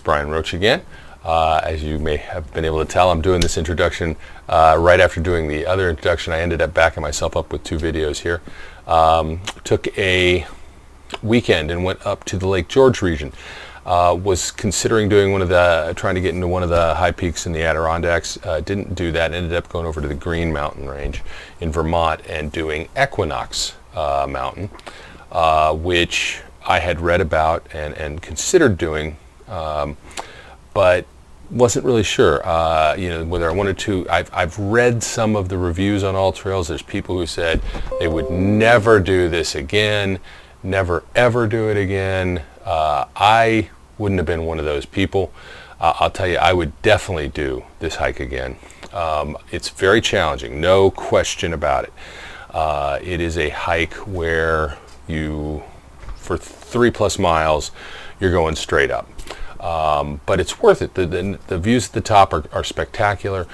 Brian Roach again. As you may have been able to tell, I'm doing this introduction right after doing the other introduction. I ended up backing myself up with 2 videos here. Took a weekend and went up to the Lake George region. Was considering doing trying to get into one of the high peaks in the Adirondacks. Didn't do that. Ended up going over to the Green Mountain Range in Vermont and doing Equinox Mountain, which I had read about and considered doing, but wasn't really sure, whether I wanted to. I've read some of the reviews on All Trails. There's people who said they would never do this again, never ever do it again. I wouldn't have been one of those people. I'll tell you, I would definitely do this hike again. It's very challenging, no question about it. It is a hike where for 3+ miles, you're going straight up. But it's worth it. The views at the top are spectacular.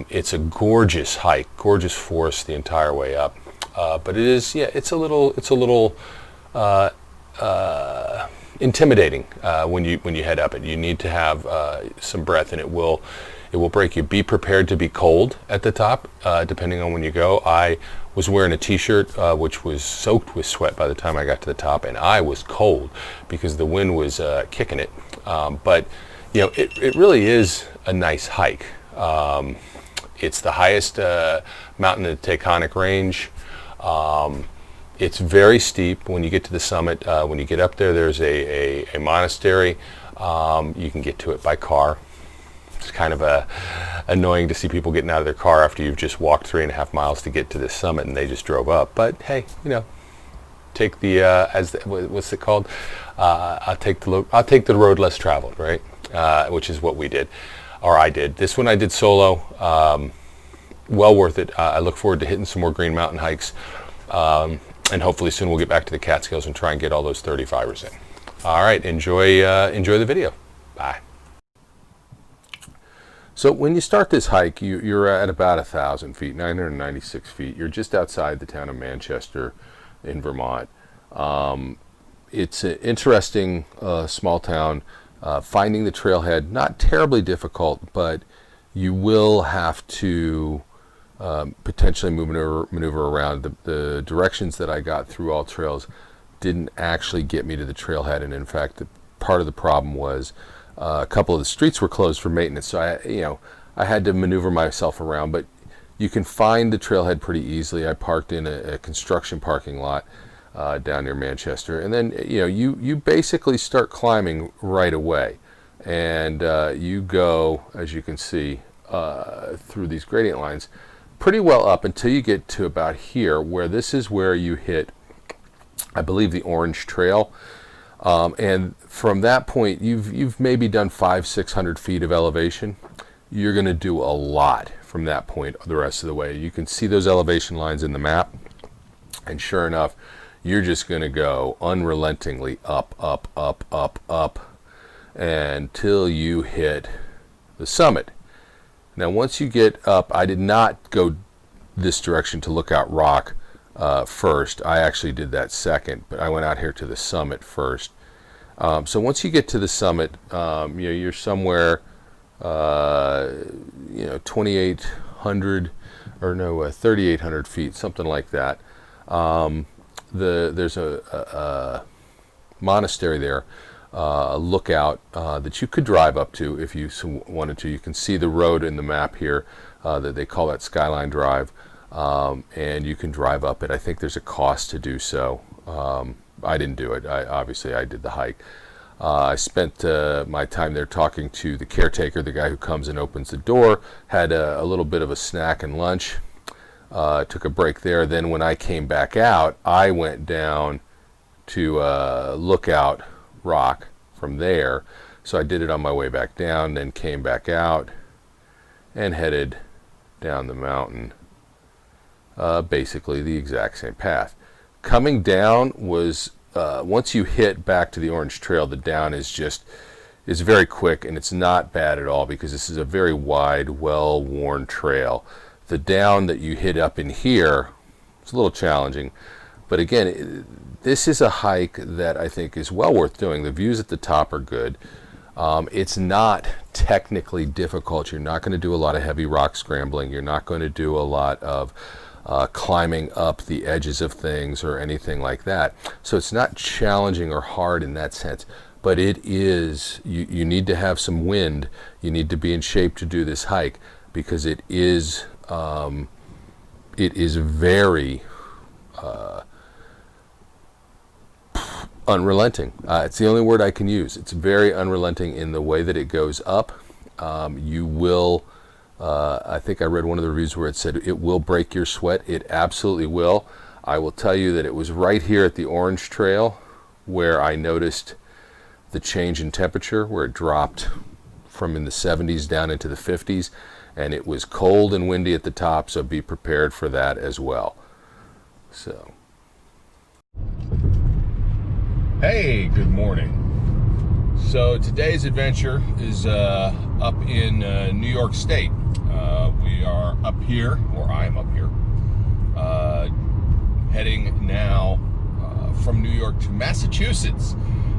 It's a gorgeous hike, gorgeous forest the entire way up. But it is, it's a little intimidating when you head up it. You need to have some breath, and it will break you. Be prepared to be cold at the top, depending on when you go. I was wearing a t-shirt which was soaked with sweat by the time I got to the top, and I was cold because the wind was kicking it. But it really is a nice hike. It's the highest mountain in the Taconic Range. It's very steep when you get to the summit. When you get up there, there's a monastery. You can get to it by car. It's kind of annoying to see people getting out of their car after you've just walked 3.5 miles to get to this summit, and they just drove up. But hey, take what's it called? I'll take the road less traveled, right? Which is what we did, or I did. This one I did solo. Well worth it. I look forward to hitting some more Green Mountain hikes. And hopefully soon we'll get back to the Catskills and try and get all those 35ers in. All right, enjoy the video. Bye. So when you start this hike, you're at about 1,000 feet, 996 feet. You're just outside the town of Manchester in Vermont. It's an interesting small town. Finding the trailhead, not terribly difficult, but you will have to potentially maneuver around. The directions that I got through All Trails didn't actually get me to the trailhead, and in fact, part of the problem was a couple of the streets were closed for maintenance, so I had to maneuver myself around. But you can find the trailhead pretty easily. I parked in a construction parking lot down near Manchester, and then you basically start climbing right away, and you go, as you can see, through these gradient lines pretty well up until you get to about here, where this is where you hit, I believe, the Orange Trail. And from that point, you've maybe done 500-600 feet of elevation. You're going to do a lot from that point the rest of the way. You can see those elevation lines in the map, and sure enough, you're just going to go unrelentingly up, up, up, up, up, until you hit the summit. Now, once you get up, I did not go this direction to Lookout Rock first. I actually did that second, but I went out here to the summit first. So once you get to the summit, you're somewhere, 2,800 or no, 3,800 feet, something like that. There's a monastery there. Lookout that you could drive up to if you wanted to. You can see the road in the map here that they call that Skyline Drive, and you can drive up it. I think there's a cost to do so. I didn't do it. Obviously I did the hike. I spent my time there talking to the caretaker, the guy who comes and opens the door. Had a little bit of a snack and lunch. Took a break there. Then when I came back out, I went down to Lookout Rock from there. So I did it on my way back down, then came back out and headed down the mountain, basically the exact same path. Coming down was, once you hit back to the Orange Trail, the down is very quick, and it's not bad at all because this is a very wide, well-worn trail. The down that you hit up in here, it's a little challenging, but again, this is a hike that I think is well worth doing. The views at the top are good. It's not technically difficult. You're not going to do a lot of heavy rock scrambling. You're not going to do a lot of climbing up the edges of things or anything like that. So it's not challenging or hard in that sense. But it is, you need to have some wind. You need to be in shape to do this hike, because it is very unrelenting. It's the only word I can use. It's very unrelenting in the way that it goes up. You will, I think I read one of the reviews where it said it will break your sweat. It absolutely will. I will tell you that it was right here at the Orange Trail where I noticed the change in temperature, where it dropped from in the 70s down into the 50s, and it was cold and windy at the top, so be prepared for that as well. So, hey, good morning. So today's adventure is up in New York State. We are up here, or I'm up here, heading now from New York to Massachusetts.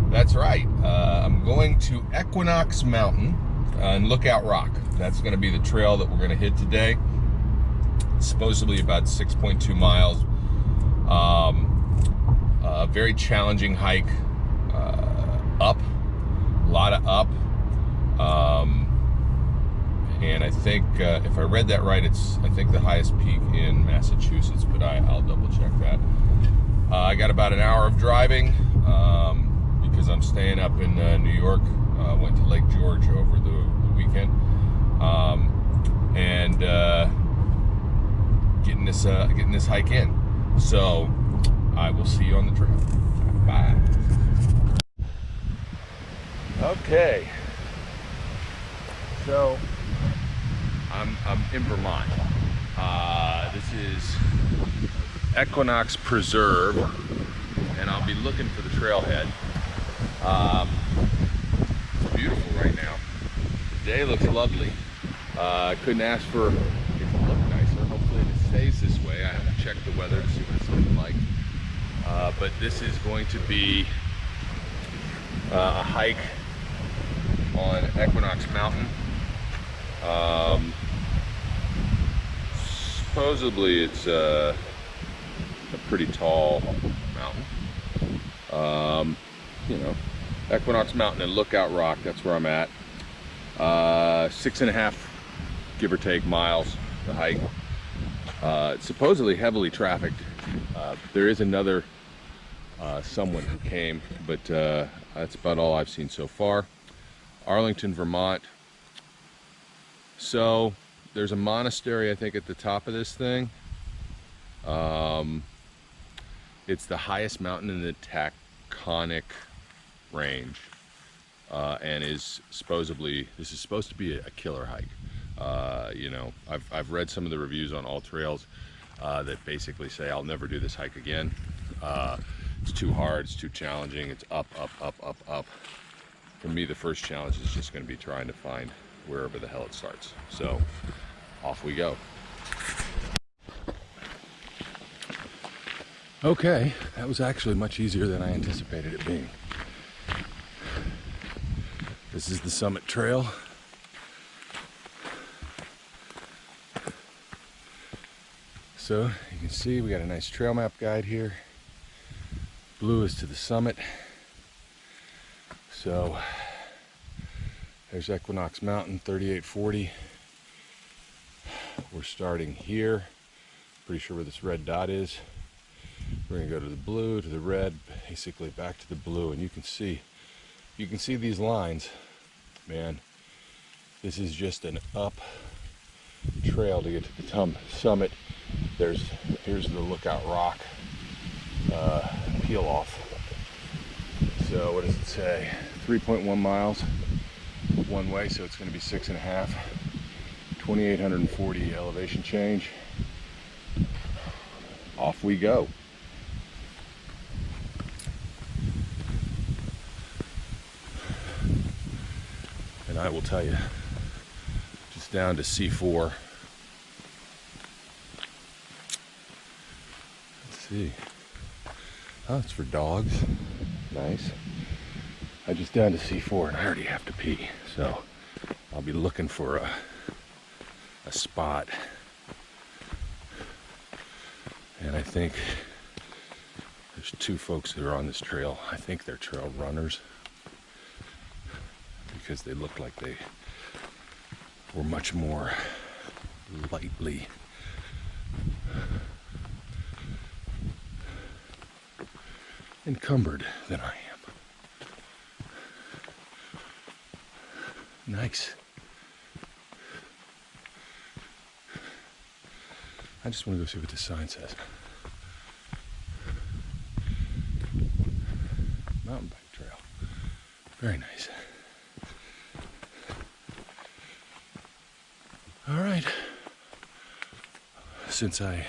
That's right. I'm going to Equinox Mountain and Lookout Rock. That's going to be the trail that we're going to hit today. It's supposedly about 6.2 miles. A very challenging hike. Up, a lot of up. And I think, if I read that right, it's, I think, the highest peak in Massachusetts, but I'll double check that. I got about an hour of driving. Because I'm staying up in New York. Went to Lake George over the weekend, and getting this hike in. So I will see you on the trail. Bye. Okay. So I'm in Vermont. This is Equinox Preserve, and I'll be looking for the trailhead. It's beautiful right now. The day looks lovely. Couldn't ask for it to look nicer. Hopefully it stays this way. I haven't checked the weather to see what it's looking like. But this is going to be a hike on Equinox Mountain. Supposedly it's a pretty tall mountain. You know, Equinox Mountain and Lookout Rock, that's where I'm at. 6.5, give or take, miles to hike. It's supposedly heavily trafficked. There is another someone who came, but that's about all I've seen so far. Arlington, Vermont. So there's a monastery, I think, at the top of this thing. It's the highest mountain in the Taconic Range, and is supposedly, this is supposed to be a killer hike. You know, I've read some of the reviews on All Trails that basically say I'll never do this hike again. It's too hard, it's too challenging, it's up, up, up, up, up. For me, the first challenge is just going to be trying to find wherever the hell it starts. So off we go. Okay, that was actually much easier than I anticipated it being. This is the summit trail. So you can see we got a nice trail map guide here. Blue is to the summit. So there's Equinox Mountain, 3840. We're starting here. Pretty sure where this red dot is. We're gonna go to the blue, to the red, basically back to the blue, and you can see these lines. Man, this is just an up trail to get to the summit. Here's the Lookout Rock peel off. So what does it say? 3.1 miles one way, so it's going to be 6.5. 2,840 elevation change. Off we go. And I will tell you, just down to C4. Let's see. Oh, it's for dogs. Nice. I just down to C4 and I already have to pee, so I'll be looking for a spot. And I think there's two folks that are on this trail. I think they're trail runners because they look like they were much more lightly encumbered than I am. Nice. I just want to go see what this sign says. Mountain bike trail. Very nice. All right. Since I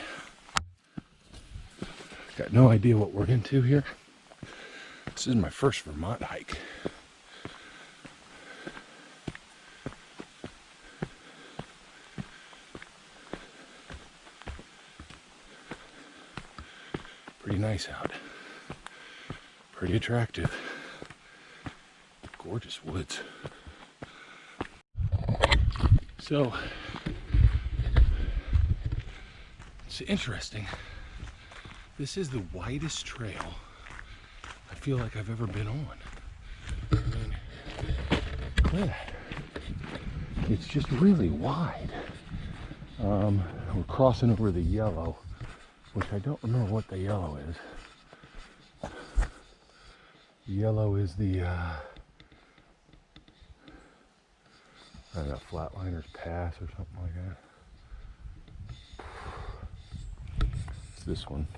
got no idea what we're into here, this is my first Vermont hike. Pretty nice out. Pretty attractive. Gorgeous woods. So, it's interesting. This is the widest trail I feel like I've ever been on. I mean, look at that. It's just really wide. We're crossing over the yellow, which I don't remember what the yellow is. Yellow is the, I don't know, Flatliners Pass or something like that. It's this one.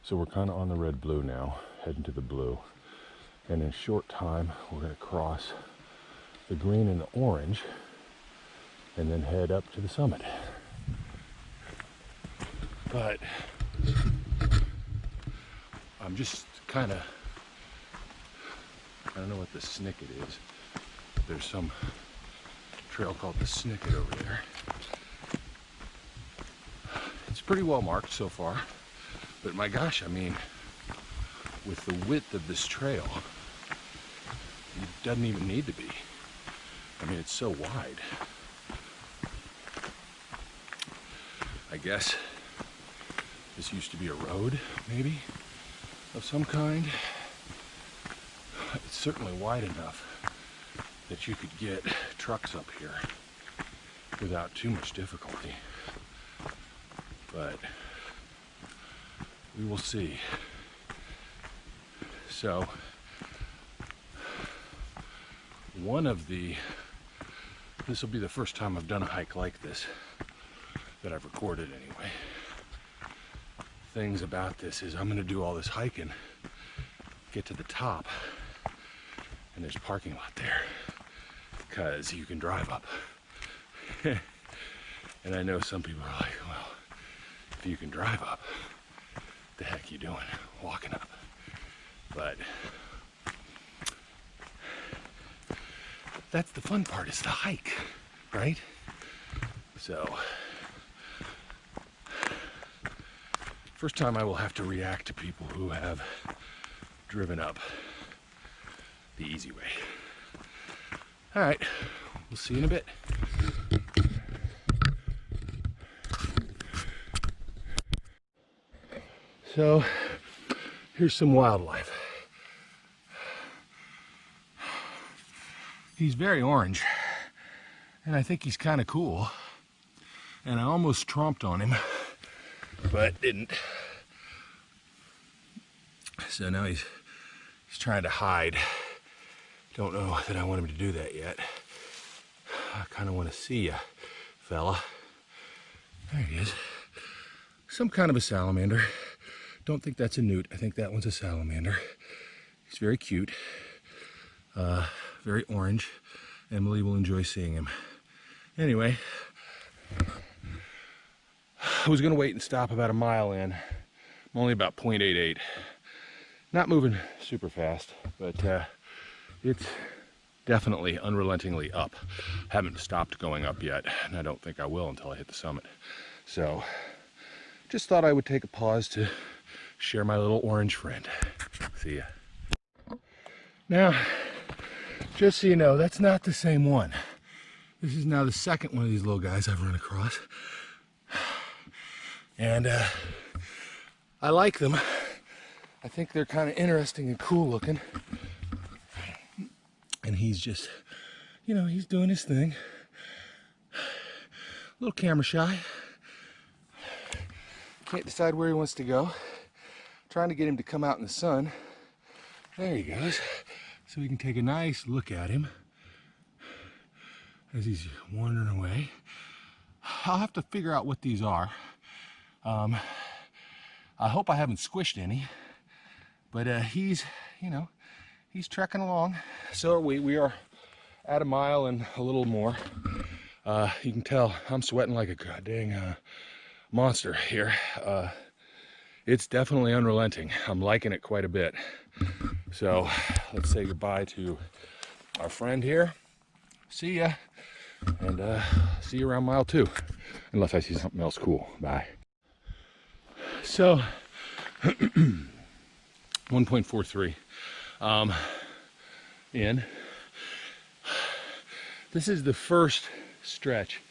So we're kind of on the red-blue now, heading to the blue. And in a short time, we're going to cross the green and the orange and then head up to the summit. But I'm just kind of, I don't know what the Snicket is. There's some trail called the Snicket over there. It's pretty well marked so far, but my gosh, I mean, with the width of this trail, it doesn't even need to be. I mean, it's so wide. I guess this used to be a road, maybe, of some kind. It's certainly wide enough that you could get trucks up here without too much difficulty. But we will see. So, this will be the first time I've done a hike like this that I've recorded anyway. Things about this is I'm going to do all this hiking, get to the top, and there's a parking lot there because you can drive up. And I know some people are like, well, if you can drive up, the heck you doing walking up? But that's the fun part, is the hike, right? So first time I will have to react to people who have driven up the easy way. All right, we'll see you in a bit. So here's some wildlife. He's very orange, and I think he's kind of cool. And I almost tromped on him, but didn't. So now he's trying to hide. Don't know that I want him to do that yet. I kind of want to see ya, fella. There he is. Some kind of a salamander. Don't think that's a newt. I think that one's a salamander. He's very cute. Very orange. Emily will enjoy seeing him. Anyway, I was going to wait and stop about a mile in. I'm only about 0.88. Not moving super fast, but it's definitely unrelentingly up. Haven't stopped going up yet, and I don't think I will until I hit the summit. So, just thought I would take a pause to share my little orange friend. See ya. Now, just so you know, that's not the same one. This is now the second one of these little guys I've run across. And I like them. I think they're kind of interesting and cool looking. And he's just, you know, he's doing his thing. A little camera shy. Can't decide where he wants to go. Trying to get him to come out in the sun. There he goes. So we can take a nice look at him as he's wandering away. I'll have to figure out what these are. I hope I haven't squished any, but he's, you know, he's trekking along. So are we. We are at a mile and a little more. You can tell I'm sweating like a goddamn monster here. It's definitely unrelenting. I'm liking it quite a bit. So let's say goodbye to our friend here. See ya. And see you around mile 2. Unless I see something else cool. Bye. So 1.43 in. This is the first stretch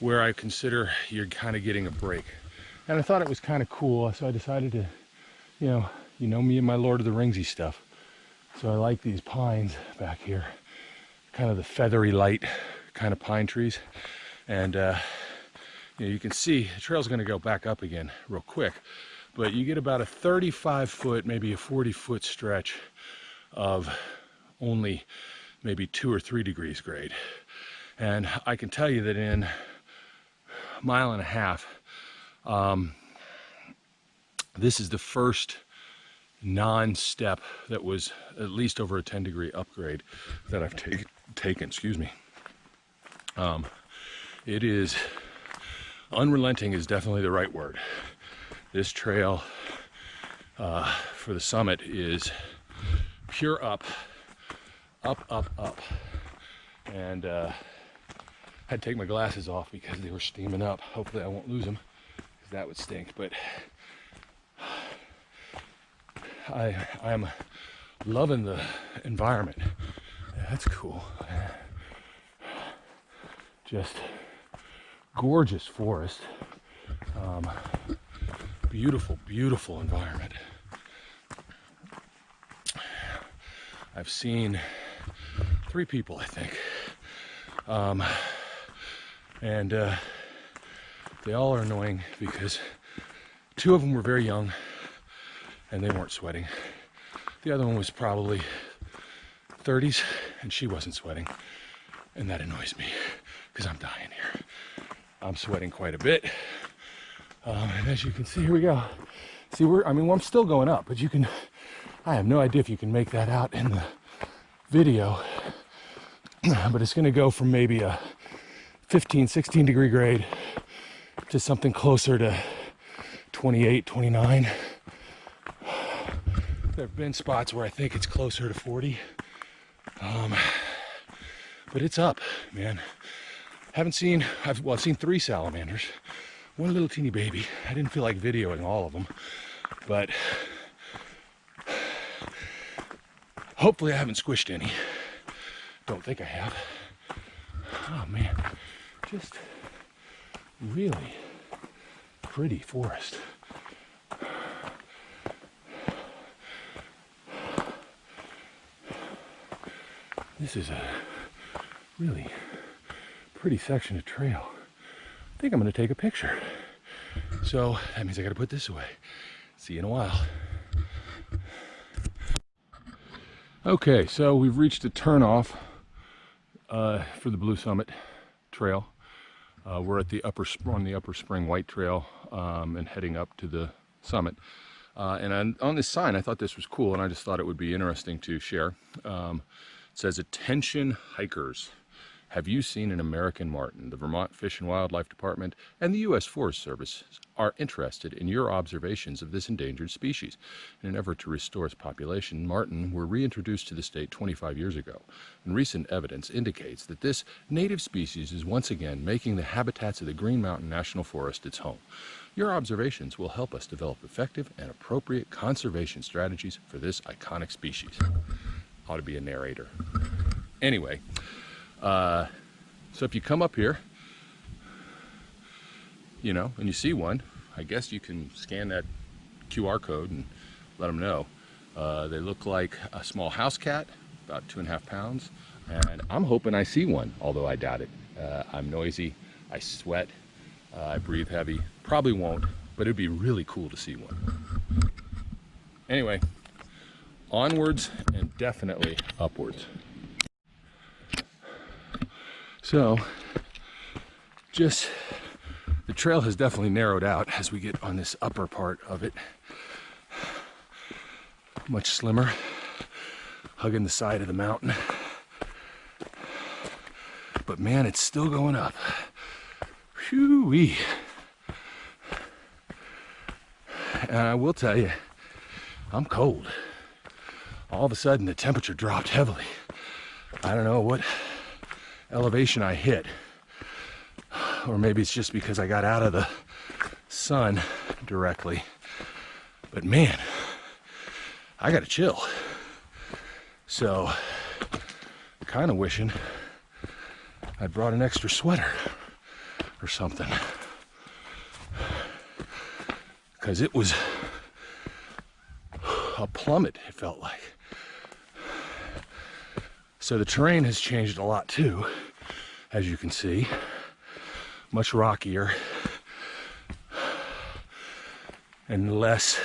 where I consider you're kind of getting a break. And I thought it was kind of cool, so I decided to, you know me and my Lord of the Ringsy stuff. So I like these pines back here, kind of the feathery light kind of pine trees. And you know, you can see the trail's going to go back up again real quick, but you get about a 35-foot, maybe a 40-foot stretch of only maybe 2 or 3 degrees grade. And I can tell you that in a mile and a half, this is the first non-step that was at least over a 10-degree upgrade that I've taken, excuse me. It is, unrelenting is definitely the right word. This trail for the summit is pure up, up, up, up. And I had to take my glasses off because they were steaming up. Hopefully I won't lose them, because that would stink. But I'm loving the environment. That's cool. Just gorgeous forest. Beautiful, beautiful environment. I've seen 3 people, I think. And they all are annoying because 2 of them were very young and they weren't sweating. The other one was probably 30s and she wasn't sweating. And that annoys me because I'm dying here. I'm sweating quite a bit. And as you can see, here we go. See, I'm still going up, but I have no idea if you can make that out in the video, but it's gonna go from maybe a 15, 16 degree grade to something closer to 28, 29. There have been spots where I think it's closer to 40. But it's up, man. I've seen 3 salamanders, 1 little teeny baby. I didn't feel like videoing all of them, but hopefully I haven't squished any. Don't think I have. Oh man, just really pretty forest. This is a really pretty section of trail. I think I'm gonna take a picture. So that means I gotta put this away. See you in a while. Okay, so we've reached a turnoff for the Blue Summit Trail. We're at the on the Upper Spring White Trail and heading up to the summit. And on this sign, I thought this was cool, and I just thought it would be interesting to share. It says, "Attention hikers. Have you seen an American marten? The Vermont Fish and Wildlife Department and the U.S. Forest Service are interested in your observations of this endangered species. In an effort to restore its population, marten were reintroduced to the state 25 years ago, and recent evidence indicates that this native species is once again making the habitats of the Green Mountain National Forest its home. Your observations will help us develop effective and appropriate conservation strategies for this iconic species." ought to be a narrator. Anyway, so if you come up here, you know, and you see one, I guess you can scan that QR code and let them know. They look like a small house cat, about 2.5 pounds, and I'm hoping I see one, although I doubt it. I'm noisy, I sweat, I breathe heavy. Probably won't, but it'd be really cool to see one. Anyway, onwards and definitely upwards. So, the trail has definitely narrowed out as we get on this upper part of it. Much slimmer, hugging the side of the mountain. But man, it's still going up. Whew-wee. And I will tell you, I'm cold. All of a sudden the temperature dropped heavily. I don't know what elevation I hit. Or maybe it's just because I got out of the sun directly. But man, I gotta chill. So, kind of wishing I'd brought an extra sweater or something. Because it was a plummet, it felt like. So the terrain has changed a lot too, as you can see. Much rockier and less,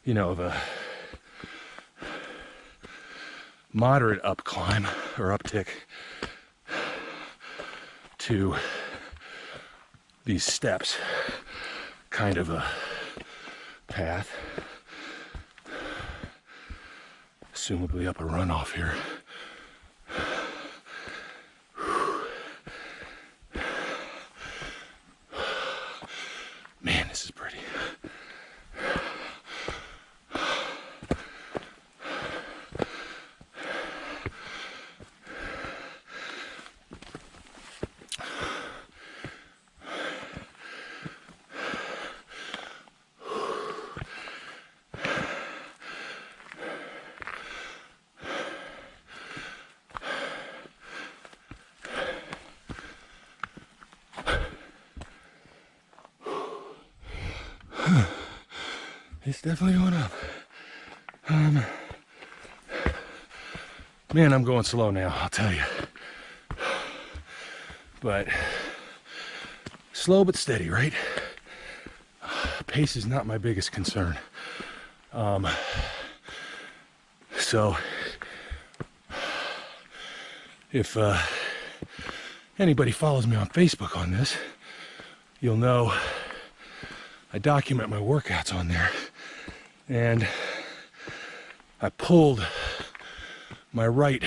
you know, of a moderate up climb or uptick to these steps, kind of a path, assumably up a runoff here. Man, this is pretty. It's definitely going up. Man, I'm going slow now, I'll tell you. But slow but steady, right? Pace is not my biggest concern. So if anybody follows me on Facebook on this, you'll know I document my workouts on there. And I pulled my right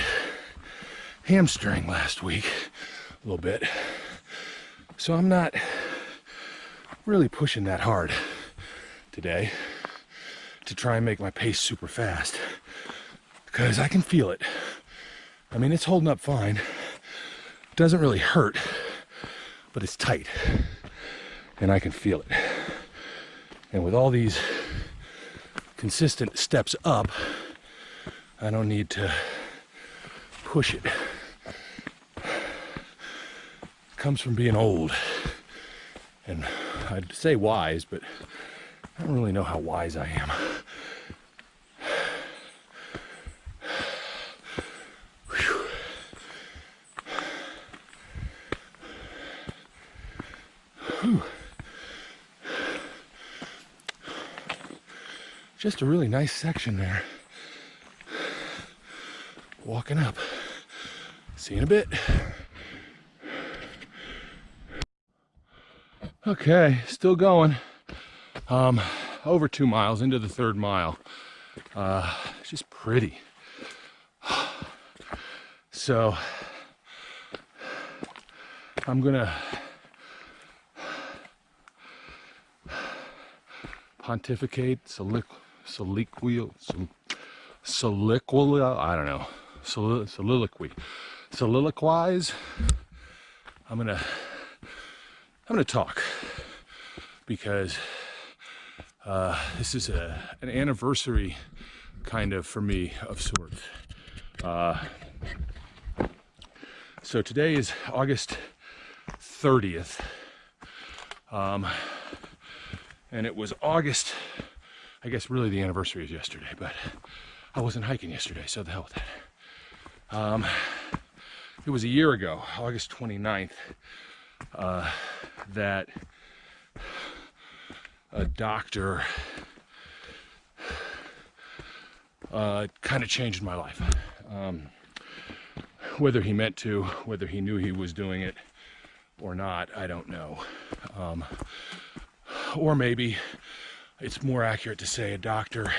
hamstring last week a little bit. So I'm not really pushing that hard today to try and make my pace super fast, because I can feel it. I mean, it's holding up fine. It doesn't really hurt, but it's tight and I can feel it. And with all these consistent steps up, I don't need to push it. It comes from being old. And I'd say wise, but I don't really know how wise I am. Whew. Whew. Just a really nice section there. Walking up. See you in a bit. Okay, still going. Over 2 miles into the 3rd mile. It's just pretty. So I'm gonna pontificate, soliloquy, I don't know, soliloquize. I'm gonna talk, because this is an anniversary kind of, for me, of sorts. So today is August 30th, and it was August, I guess really the anniversary is yesterday, but I wasn't hiking yesterday, so the hell with that. It was a year ago, August 29th, that a doctor kind of changed my life. Whether he meant to, whether he knew he was doing it or not, I don't know. Or maybe it's more accurate to say a doctor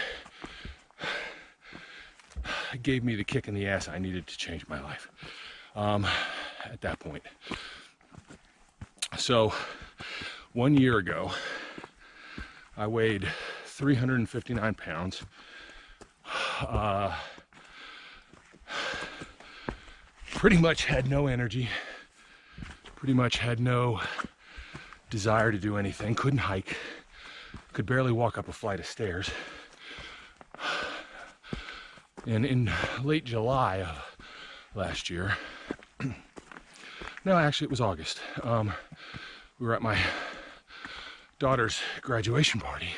gave me the kick in the ass I needed to change my life at that point. So 1 year ago, I weighed 359 pounds. Pretty much had no energy, pretty much had no desire to do anything, couldn't hike, could barely walk up a flight of stairs. And in late July of last year, no, actually it was August, we were at my daughter's graduation party,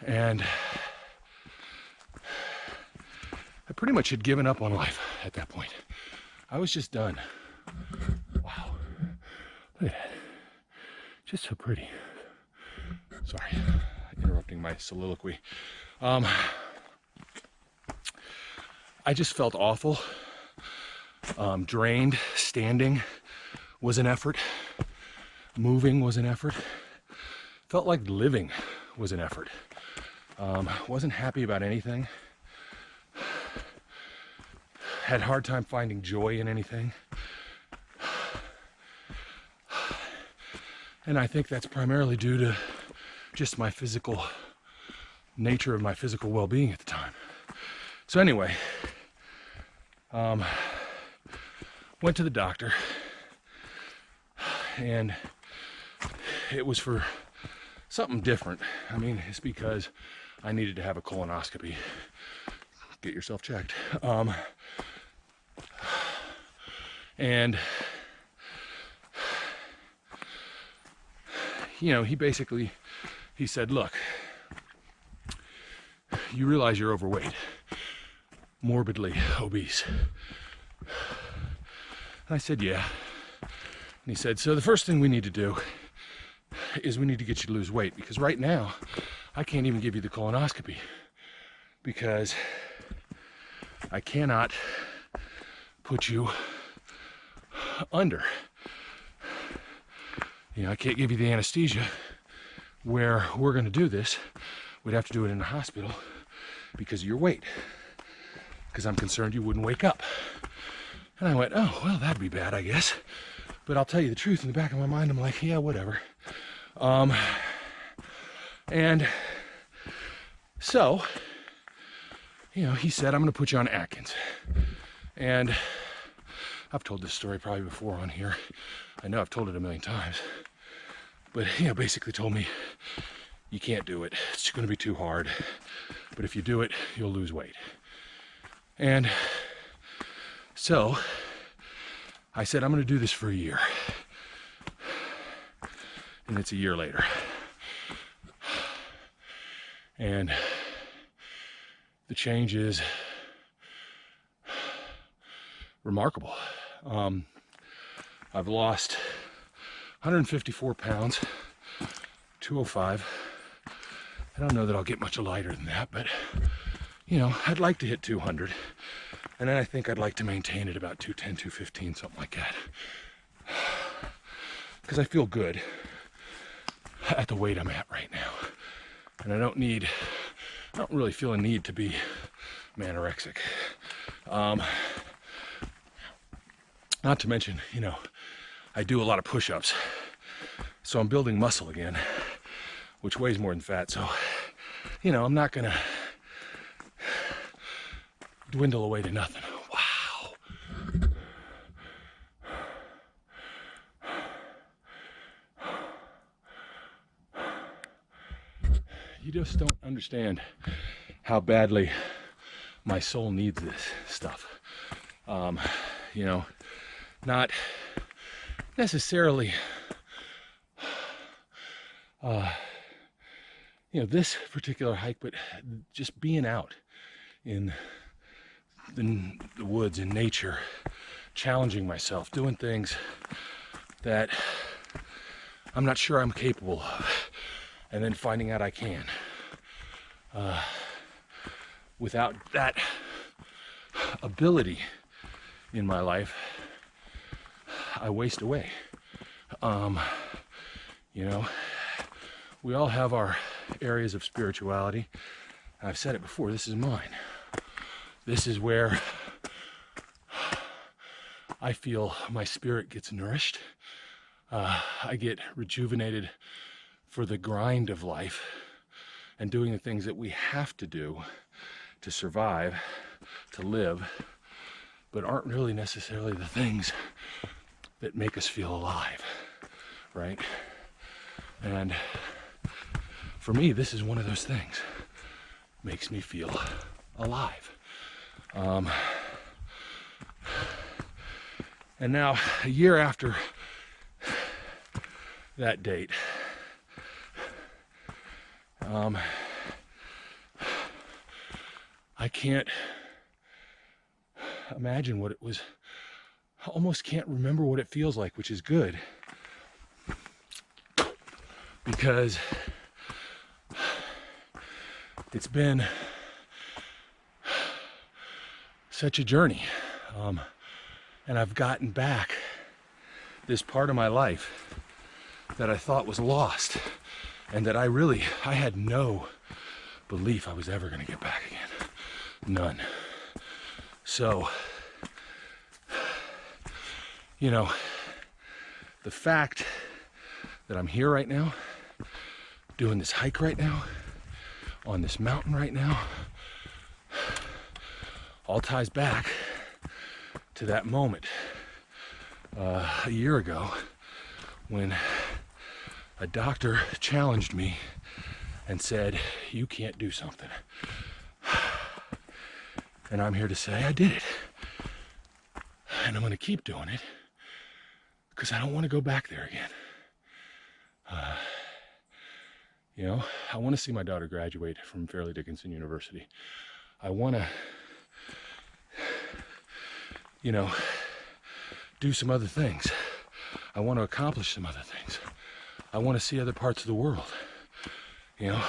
and I pretty much had given up on life at that point. I was just done. Wow. Look at that. Just so pretty. Sorry, interrupting my soliloquy. I just felt awful. Drained. Standing was an effort. Moving was an effort. Felt like living was an effort. Wasn't happy about anything. Had a hard time finding joy in anything. And I think that's primarily due to just my physical nature of my physical well-being at the time. So anyway, went to the doctor, and it was for something different. I mean, it's because I needed to have a colonoscopy. Get yourself checked. And you know, he said, look, you realize you're overweight, morbidly obese. And I said, yeah. And he said, so the first thing we need to do is we need to get you to lose weight, because right now I can't even give you the colonoscopy because I cannot put you under. You know, I can't give you the anesthesia where we're going to do this. We'd have to do it in the hospital because of your weight, because I'm concerned you wouldn't wake up. And I went, oh, well, that'd be bad, I guess. But I'll tell you the truth, in the back of my mind, I'm like, yeah, whatever. And so, you know, he said, I'm going to put you on Atkins. And I've told this story probably before on here. I know I've told it a million times. But, you know, basically told me, you can't do it. It's going to be too hard. But if you do it, you'll lose weight. And so I said, I'm going to do this for a year. And it's a year later. And the change is remarkable. I've lost 154 pounds, 205. I don't know that I'll get much lighter than that, but you know, I'd like to hit 200. And then I think I'd like to maintain it about 210, 215, something like that. Because I feel good at the weight I'm at right now. And I don't really feel a need to be manorexic. Not to mention, you know, I do a lot of push-ups. So I'm building muscle again, which weighs more than fat. So, you know, I'm not gonna dwindle away to nothing. Wow. You just don't understand how badly my soul needs this stuff. You know, not necessarily, you know, this particular hike, but just being out in the woods, in nature, challenging myself, doing things that I'm not sure I'm capable of, and then finding out I can. Without that ability in my life, I waste away. You know, we all have our areas of spirituality. I've said it before, this is mine. This is where I feel my spirit gets nourished. I get rejuvenated for the grind of life and doing the things that we have to do to survive, to live, but aren't really necessarily the things that make us feel alive, right? And for me, this is one of those things. Makes me feel alive. And now, a year after that date, I can't imagine what it was. I almost can't remember what it feels like, which is good, because it's been such a journey, and I've gotten back this part of my life that I thought was lost, and that I had no belief I was ever going to get back again. None. So, you know, the fact that I'm here right now, doing this hike right now, on this mountain right now, all ties back to that moment a year ago when a doctor challenged me and said, you can't do something. And I'm here to say I did it. And I'm going to keep doing it because I don't want to go back there again. You know, I want to see my daughter graduate from Fairleigh Dickinson University. I want to, you know, do some other things. I want to accomplish some other things. I want to see other parts of the world. You know,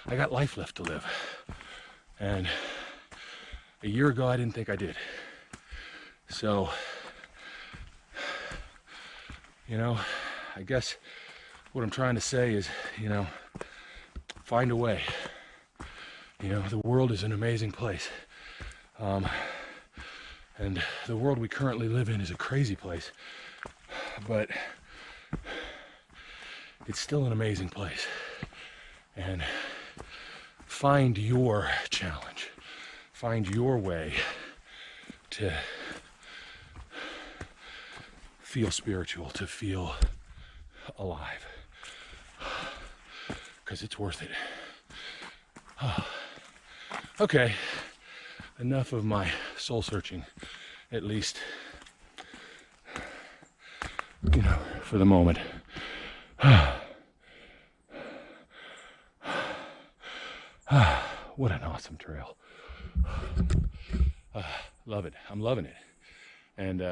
I got life left to live. And a year ago, I didn't think I did. So, you know, I guess what I'm trying to say is, you know, find a way. You know, the world is an amazing place. And the world we currently live in is a crazy place. But it's still an amazing place. And find your challenge. Find your way to feel spiritual, to feel alive. Because it's worth it. Okay, enough of my soul searching, at least, you know, for the moment. What an awesome trail. Love it. I'm loving it. And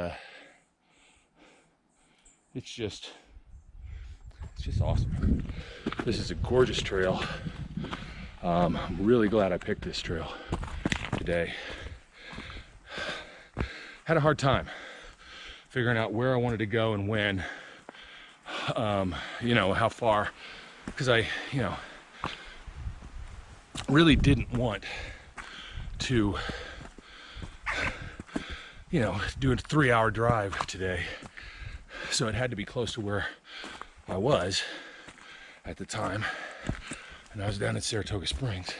it's just awesome. This is a gorgeous trail. I'm really glad I picked this trail today. Had a hard time figuring out where I wanted to go and when, you know, how far, because I, you know, really didn't want to, you know, do a 3-hour drive today. So it had to be close to where I was at the time. And I was down at Saratoga Springs.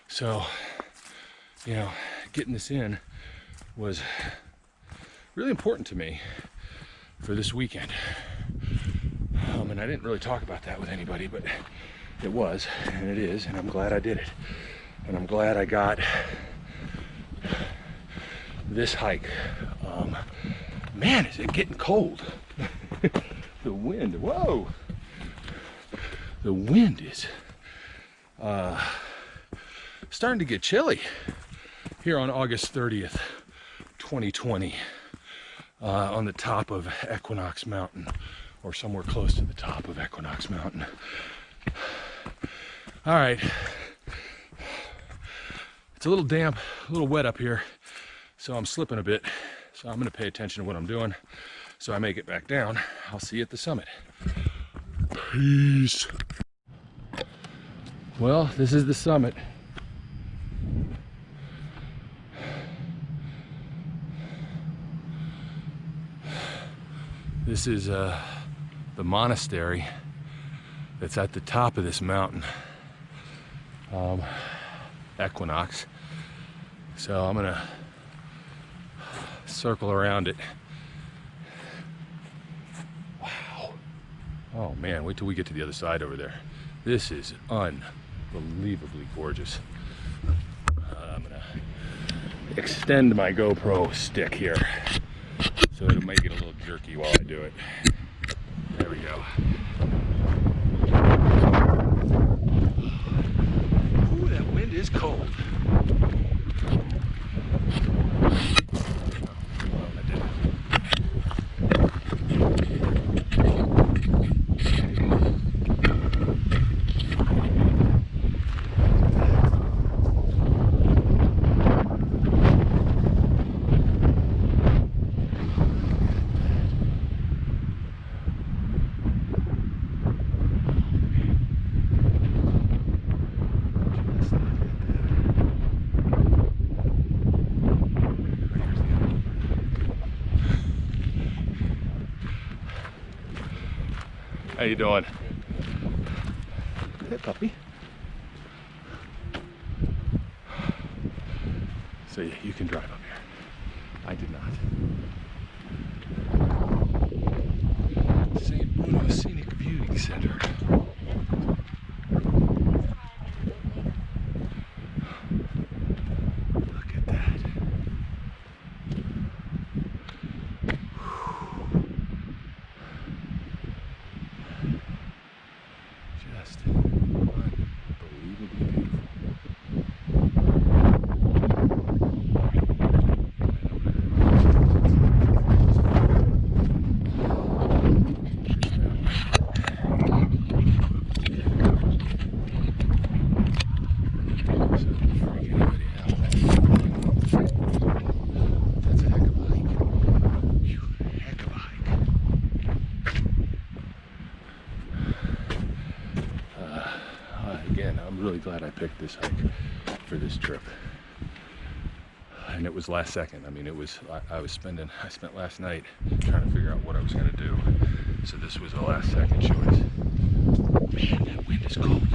So, you know, getting this in was really important to me for this weekend. And I didn't really talk about that with anybody, but It was, and it is, and I'm glad I did it. And I'm glad I got this hike. Man, is it getting cold. The wind, whoa! The wind is starting to get chilly here on August 30th, 2020, on the top of Equinox Mountain, or somewhere close to the top of Equinox Mountain. All right, it's a little damp, a little wet up here, so I'm slipping a bit. So I'm gonna pay attention to what I'm doing so I make it back down. I'll see you at the summit. Peace. Well, this is the summit. This is the monastery that's at the top of this mountain, Equinox. So I'm gonna circle around it. Wow. Oh man, wait till we get to the other side over there. This is unbelievably gorgeous. I'm gonna extend my GoPro stick here so it'll make it a little jerky while I do it. There we go. Ooh, that wind is cold. How you doing? Hey, puppy. So yeah, you can drive up here. I did not. St. Bruno Scenic Viewing Center. Look at that. Just unbelievably beautiful. That's a heck of a hike. Phew, heck of a hike. Again, I'm really glad I picked this hike for this trip. And it was last second. I mean, it was, I spent last night trying to figure out what I was going to do. So this was a last second choice. Man, that wind is cold.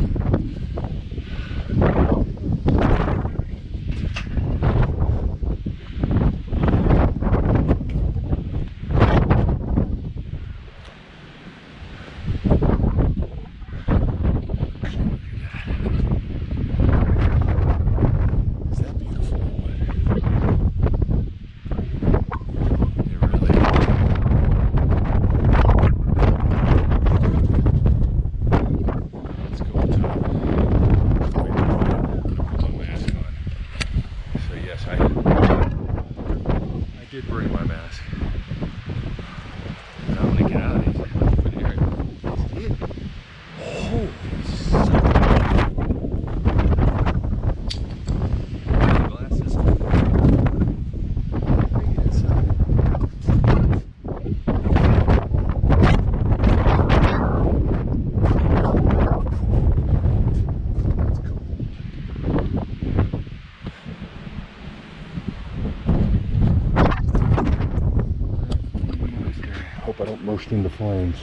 Hope I don't burst into flames.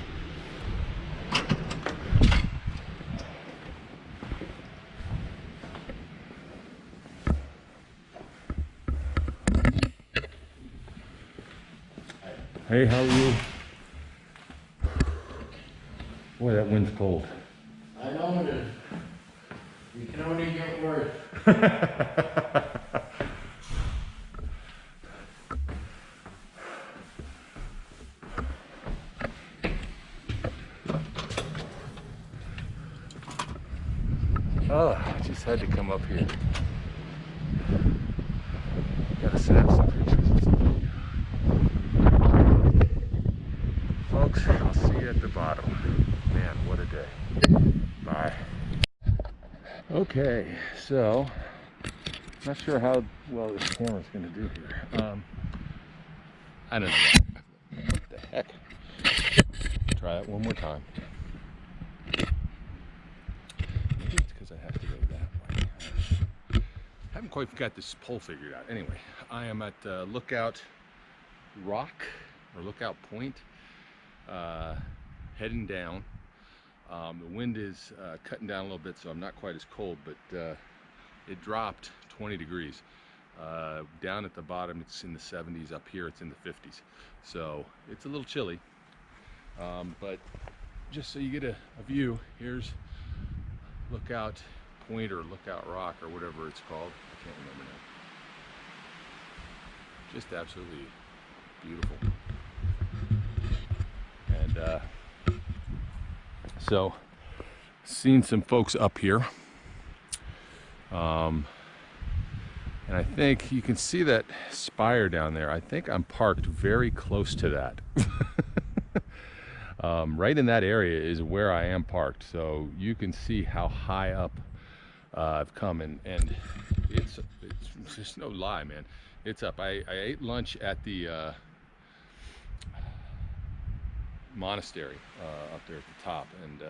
Hey, how are you? Boy, that wind's cold. I know it is. Oh, I just had to come up here. Gotta snap some pictures. Folks, I'll see you at the bottom. Man, what a day. Bye. Okay, so not sure how well this camera's gonna do here. I don't know. What the heck? Try that one more time. Maybe it's because I have to go that way. Haven't quite got this pole figured out. Anyway, I am at Lookout Rock or Lookout Point, heading down. The wind is cutting down a little bit, so I'm not quite as cold, but it dropped 20 degrees. Down at the bottom, it's in the 70s. Up here, it's in the 50s. So it's a little chilly. But just so you get a view, here's Lookout Point or Lookout Rock or whatever it's called. I can't remember now. Just absolutely beautiful. And so seen some folks up here. And I think you can see that spire down there. I think I'm parked very close to that. Right in that area is where I am parked, so you can see how high up I've come, and it's just no lie, man. It's up. I ate lunch at the monastery up there at the top, and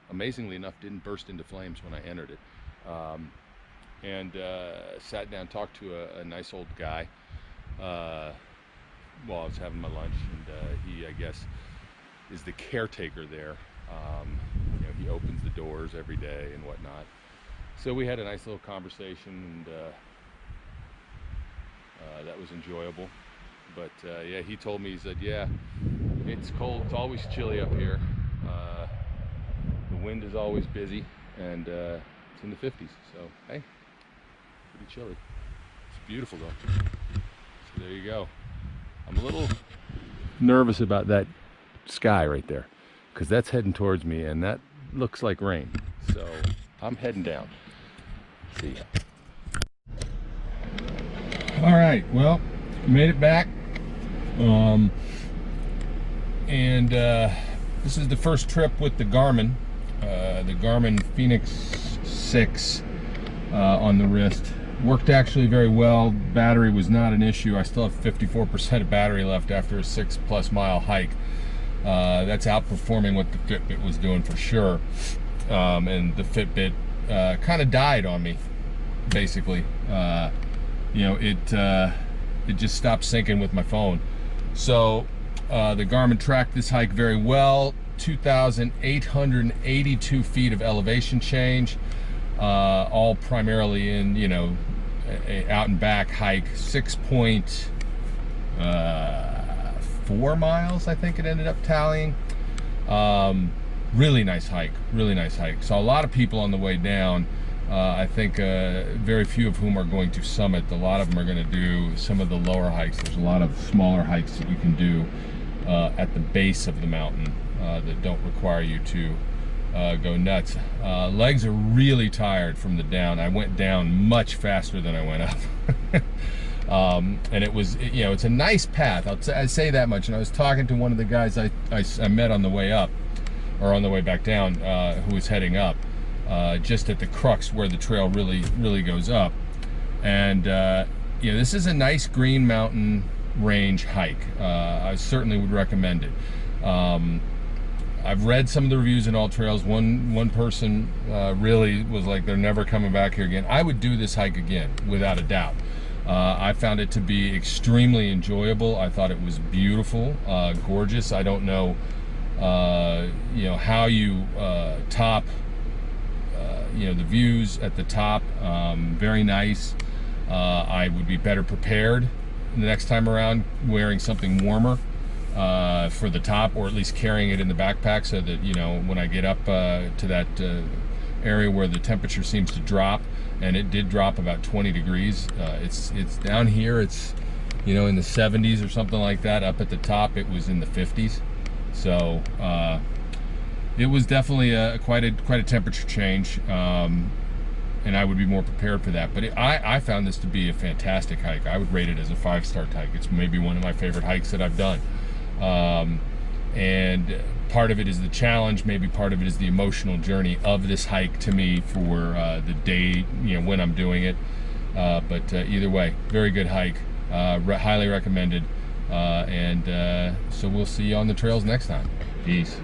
amazingly enough didn't burst into flames when I entered it. And sat down, talked to a nice old guy while I was having my lunch, and he, I guess, is the caretaker there. You know, he opens the doors every day and whatnot. So we had a nice little conversation, and that was enjoyable. But yeah, he told me, he said, yeah, it's cold, it's always chilly up here. The wind is always busy, and it's in the 50s, so hey, pretty chilly. It's beautiful though. So there you go. I'm a little nervous about that sky right there, because that's heading towards me, and that looks like rain. So I'm heading down. See ya. All right, well, made it back. This is the first trip with the Garmin Phoenix 6 on the wrist. Worked actually very well. Battery was not an issue. I still have 54% of battery left after a 6+ mile hike. That's outperforming what the Fitbit was doing for sure. And the Fitbit kind of died on me, basically. You know, it just stopped syncing with my phone. So the Garmin tracked this hike very well. 2,882 feet of elevation change, all primarily in, you know, out and back hike. 6.4 miles, I think it ended up tallying. Really nice hike, really nice hike. Saw a lot of people on the way down. I think very few of whom are going to summit. A lot of them are going to do some of the lower hikes. There's a lot of smaller hikes that you can do at the base of the mountain that don't require you to go nuts. Legs are really tired from the down. I went down much faster than I went up. And it was, you know, it's a nice path. I'd say that much. And I was talking to one of the guys I met on the way up, or on the way back down, who was heading up, just at the crux where the trail really goes up. And you know, this is a nice Green Mountain Range hike. I certainly would recommend it. I've read some of the reviews in All Trails. One person really was like, they're never coming back here again. I would do this hike again, without a doubt. I found it to be extremely enjoyable. I thought it was beautiful, gorgeous. I don't know, you know, how you top, you know, the views at the top. Very nice. I would be better prepared the next time around, wearing something warmer for the top, or at least carrying it in the backpack, so that, you know, when I get up to that area where the temperature seems to drop, and it did drop about 20 degrees. It's down here, it's, you know, in the 70s or something like that. Up at the top, it was in the 50s. So it was definitely quite a temperature change, and I would be more prepared for that. But I found this to be a fantastic hike. I would rate it as a 5-star hike. It's maybe one of my favorite hikes that I've done. And part of it is the challenge, maybe part of it is the emotional journey of this hike to me for the day, you know, when I'm doing it. But either way, very good hike, highly recommended. And so we'll see you on the trails next time. Peace.